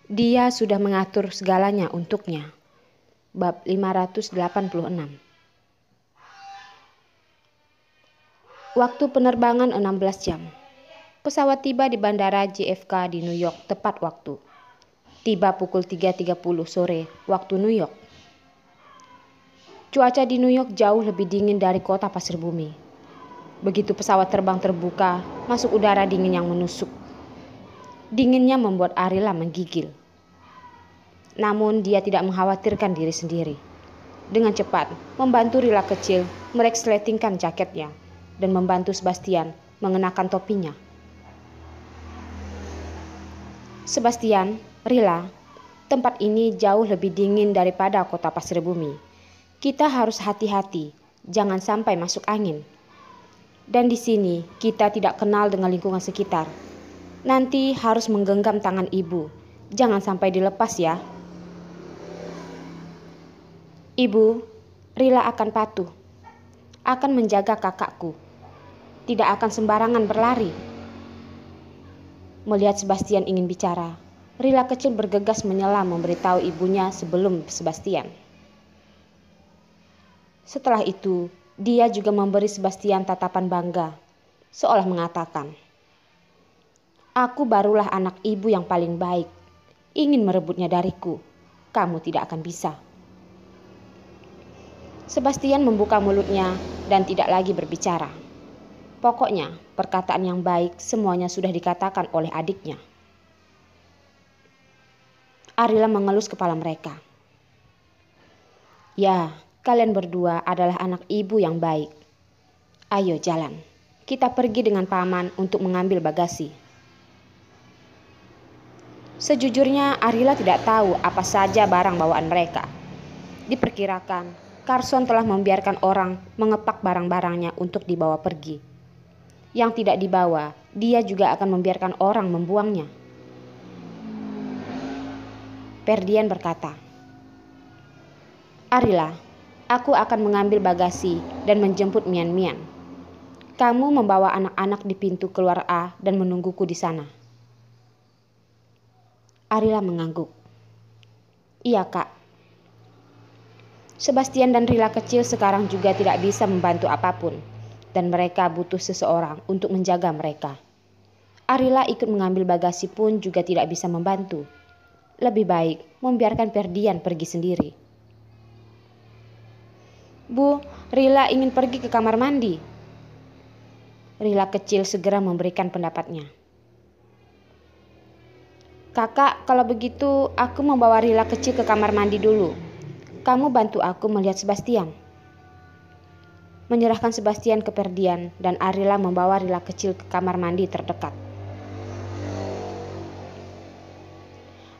Dia sudah mengatur segalanya untuknya. Bab 586. Waktu penerbangan 16 jam. Pesawat tiba di bandara JFK di New York tepat waktu. Tiba pukul 3.30 sore waktu New York. Cuaca di New York jauh lebih dingin dari kota pasir bumi. Begitu pesawat terbang terbuka, masuk udara dingin yang menusuk. Dinginnya membuat Arila menggigil. Namun dia tidak mengkhawatirkan diri sendiri. Dengan cepat, membantu Rila kecil meresletingkan jaketnya dan membantu Sebastian mengenakan topinya. Sebastian, Rila, tempat ini jauh lebih dingin daripada kota pasir bumi. Kita harus hati-hati, jangan sampai masuk angin. Dan di sini kita tidak kenal dengan lingkungan sekitar. Nanti harus menggenggam tangan ibu, jangan sampai dilepas ya. Ibu, Rila akan patuh, akan menjaga kakakku, tidak akan sembarangan berlari. Melihat Sebastian ingin bicara, Rila kecil bergegas menyela memberitahu ibunya sebelum Sebastian. Setelah itu, dia juga memberi Sebastian tatapan bangga, seolah mengatakan, "Aku barulah anak ibu yang paling baik. Ingin merebutnya dariku, kamu tidak akan bisa." Sebastian membuka mulutnya dan tidak lagi berbicara. Pokoknya, perkataan yang baik semuanya sudah dikatakan oleh adiknya. Arila mengelus kepala mereka. Ya, kalian berdua adalah anak ibu yang baik. Ayo jalan, kita pergi dengan paman untuk mengambil bagasi. Sejujurnya Arila tidak tahu apa saja barang bawaan mereka. Diperkirakan Carson telah membiarkan orang mengepak barang-barangnya untuk dibawa pergi. Yang tidak dibawa, dia juga akan membiarkan orang membuangnya. Ferdian berkata, "Arila, aku akan mengambil bagasi dan menjemput Mian-Mian. Kamu membawa anak-anak di pintu keluar A dan menungguku di sana." Arila mengangguk. "Iya, Kak." Sebastian dan Rila kecil sekarang juga tidak bisa membantu apapun, dan mereka butuh seseorang untuk menjaga mereka. Arila ikut mengambil bagasi pun juga tidak bisa membantu. Lebih baik membiarkan Ferdian pergi sendiri. "Bu, Rila ingin pergi ke kamar mandi." Rila kecil segera memberikan pendapatnya. "Kakak, kalau begitu aku membawa Rila kecil ke kamar mandi dulu. Kamu bantu aku melihat Sebastian." Menyerahkan Sebastian ke Ferdian dan Arila membawa Rila kecil ke kamar mandi terdekat.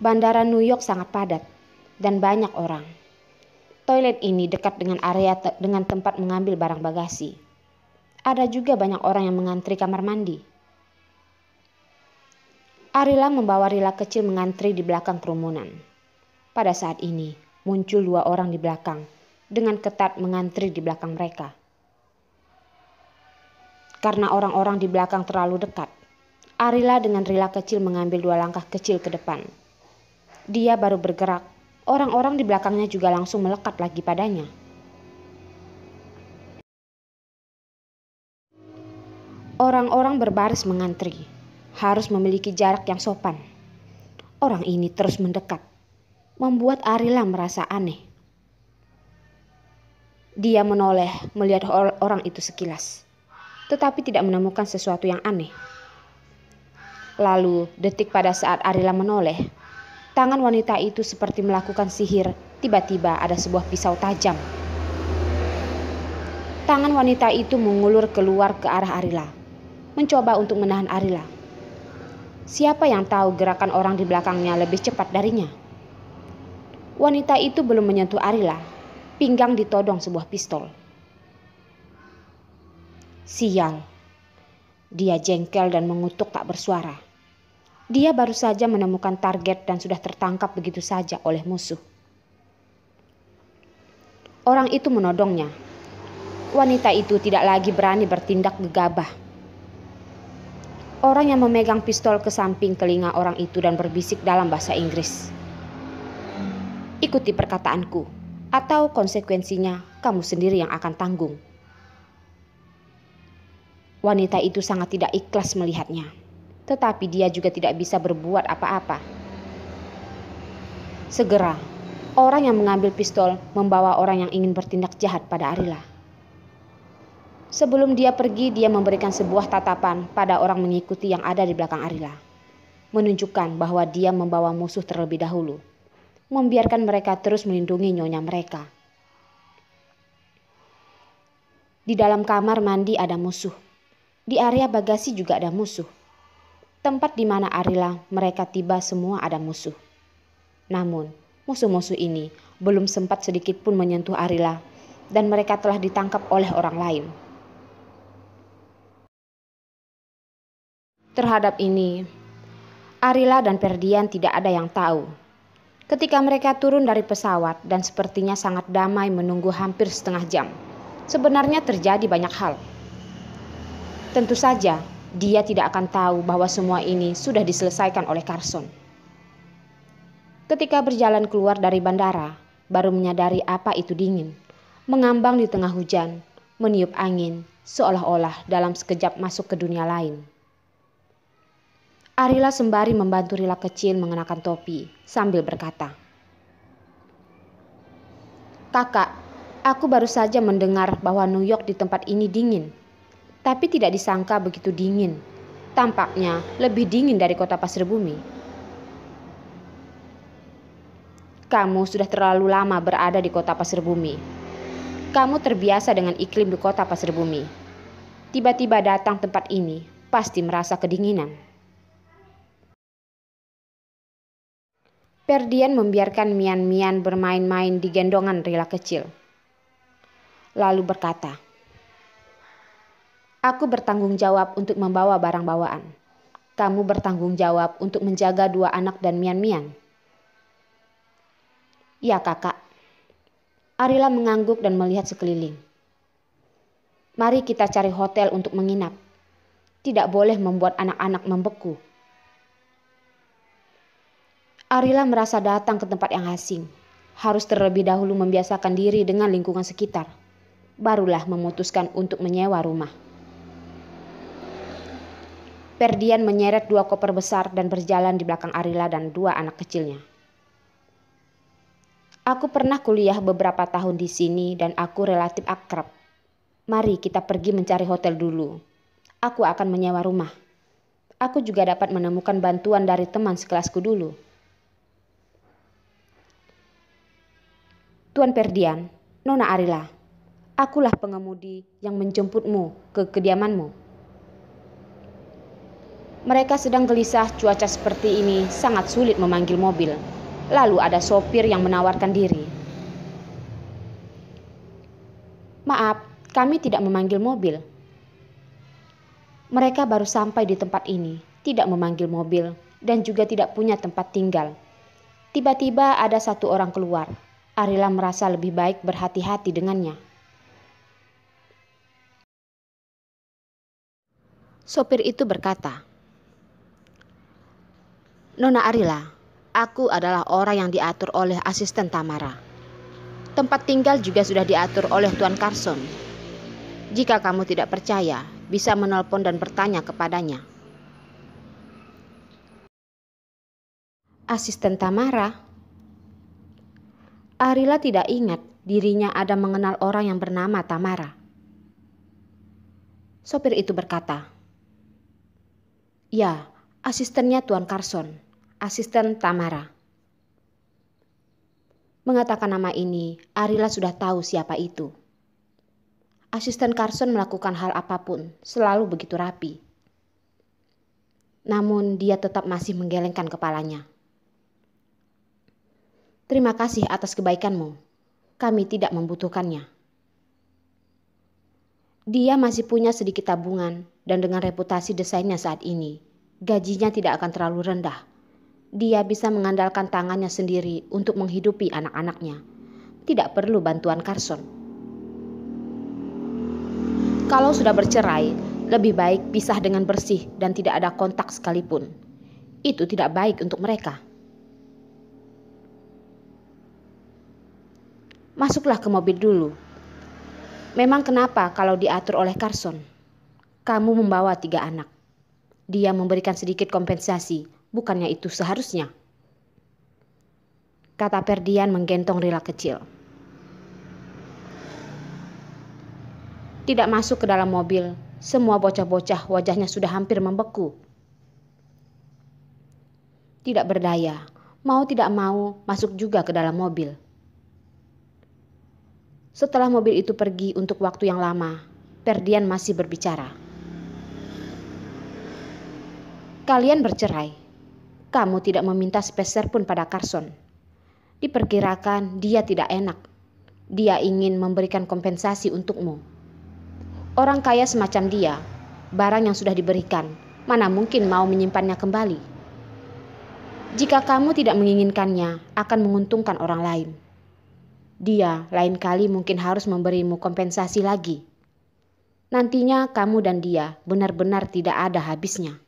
Bandara New York sangat padat dan banyak orang. Toilet ini dekat dengan area dengan tempat mengambil barang bagasi. Ada juga banyak orang yang mengantri kamar mandi. Arila membawa Rila kecil mengantri di belakang kerumunan. Pada saat ini, muncul 2 orang di belakang dengan ketat mengantri di belakang mereka. Karena orang-orang di belakang terlalu dekat, Arila dengan Rila kecil mengambil 2 langkah kecil ke depan. Dia baru bergerak, orang-orang di belakangnya juga langsung melekat lagi padanya. Orang-orang berbaris mengantri, harus memiliki jarak yang sopan. Orang ini terus mendekat, membuat Arila merasa aneh. Dia menoleh melihat orang itu sekilas, tetapi tidak menemukan sesuatu yang aneh. Lalu, detik pada saat Arila menoleh, tangan wanita itu seperti melakukan sihir. Tiba-tiba ada sebuah pisau tajam. Tangan wanita itu mengulur keluar ke arah Arila, mencoba untuk menahan Arila. Siapa yang tahu gerakan orang di belakangnya lebih cepat darinya? Wanita itu belum menyentuh Arila, pinggang ditodong sebuah pistol. Sial. Dia jengkel dan mengutuk tak bersuara. Dia baru saja menemukan target dan sudah tertangkap begitu saja oleh musuh. Orang itu menodongnya. Wanita itu tidak lagi berani bertindak gegabah. Orang yang memegang pistol ke samping telinga orang itu dan berbisik dalam bahasa Inggris. Ikuti perkataanku, atau konsekuensinya kamu sendiri yang akan tanggung. Wanita itu sangat tidak ikhlas melihatnya, tetapi dia juga tidak bisa berbuat apa-apa. Segera, orang yang mengambil pistol membawa orang yang ingin bertindak jahat pada Arila. Sebelum dia pergi, dia memberikan sebuah tatapan pada orang mengikuti yang ada di belakang Arila, menunjukkan bahwa dia membawa musuh terlebih dahulu, membiarkan mereka terus melindungi nyonya mereka. Di dalam kamar mandi ada musuh. Di area bagasi juga ada musuh. Tempat di mana Arila mereka tiba semua ada musuh. Namun, musuh-musuh ini belum sempat sedikit pun menyentuh Arila dan mereka telah ditangkap oleh orang lain. Terhadap ini, Arila dan Ferdian tidak ada yang tahu. Ketika mereka turun dari pesawat dan sepertinya sangat damai menunggu hampir setengah jam, sebenarnya terjadi banyak hal. Tentu saja, dia tidak akan tahu bahwa semua ini sudah diselesaikan oleh Carson. Ketika berjalan keluar dari bandara, baru menyadari apa itu dingin, mengambang di tengah hujan, meniup angin, seolah-olah dalam sekejap masuk ke dunia lain. Arila sembari membantu Rila kecil mengenakan topi sambil berkata, "Kakak, aku baru saja mendengar bahwa New York di tempat ini dingin. Tapi tidak disangka begitu dingin. Tampaknya lebih dingin dari kota pasir bumi." "Kamu sudah terlalu lama berada di kota pasir bumi. Kamu terbiasa dengan iklim di kota pasir bumi. Tiba-tiba datang tempat ini, pasti merasa kedinginan." Ferdian membiarkan Mian-Mian bermain-main di gendongan Rila kecil. Lalu berkata, "Aku bertanggung jawab untuk membawa barang bawaan. Kamu bertanggung jawab untuk menjaga 2 anak dan Mian-Mian." "Ya, Kakak." Arila mengangguk dan melihat sekeliling. "Mari kita cari hotel untuk menginap. Tidak boleh membuat anak-anak membeku." Arila merasa datang ke tempat yang asing. Harus terlebih dahulu membiasakan diri dengan lingkungan sekitar. Barulah memutuskan untuk menyewa rumah. Ferdian menyeret 2 koper besar dan berjalan di belakang Arila dan 2 anak kecilnya. "Aku pernah kuliah beberapa tahun di sini dan aku relatif akrab. Mari kita pergi mencari hotel dulu. Aku akan menyewa rumah. Aku juga dapat menemukan bantuan dari teman sekelasku dulu." "Tuan Ferdian, Nona Arila, akulah pengemudi yang menjemputmu ke kediamanmu." Mereka sedang gelisah, cuaca seperti ini sangat sulit memanggil mobil. Lalu ada sopir yang menawarkan diri. "Maaf, kami tidak memanggil mobil." Mereka baru sampai di tempat ini, tidak memanggil mobil, dan juga tidak punya tempat tinggal. Tiba-tiba ada 1 orang keluar. Arila merasa lebih baik berhati-hati dengannya. Sopir itu berkata, "Nona Arila, aku adalah orang yang diatur oleh asisten Tamara. Tempat tinggal juga sudah diatur oleh Tuan Carson. Jika kamu tidak percaya, bisa menelpon dan bertanya kepadanya." Asisten Tamara? Arila tidak ingat dirinya ada mengenal orang yang bernama Tamara. Sopir itu berkata, "Ya, asistennya Tuan Carson, asisten Tamara." Mengatakan nama ini, Arila sudah tahu siapa itu. Asisten Carson melakukan hal apapun, selalu begitu rapi. Namun dia tetap masih menggelengkan kepalanya. "Terima kasih atas kebaikanmu. Kami tidak membutuhkannya." Dia masih punya sedikit tabungan dan dengan reputasi desainnya saat ini, gajinya tidak akan terlalu rendah. Dia bisa mengandalkan tangannya sendiri untuk menghidupi anak-anaknya. Tidak perlu bantuan Carson. Kalau sudah bercerai, Lebih baik pisah dengan bersih dan tidak ada kontak sekalipun. Itu tidak baik untuk mereka. Masuklah ke mobil dulu. Memang kenapa kalau diatur oleh Carson? Kamu membawa 3 anak. Dia memberikan sedikit kompensasi, bukannya itu seharusnya? Kata Ferdian menggentong Rila kecil. Tidak masuk ke dalam mobil, semua bocah-bocah wajahnya sudah hampir membeku. Tidak berdaya, mau tidak mau masuk juga ke dalam mobil. Setelah mobil itu pergi untuk waktu yang lama, Ferdian masih berbicara. Kalian bercerai. Kamu tidak meminta sepeser pun pada Carson. Diperkirakan dia tidak enak. Dia ingin memberikan kompensasi untukmu. Orang kaya semacam dia, barang yang sudah diberikan, mana mungkin mau menyimpannya kembali? Jika kamu tidak menginginkannya, akan menguntungkan orang lain. Dia lain kali mungkin harus memberimu kompensasi lagi. Nantinya kamu dan dia benar-benar tidak ada habisnya.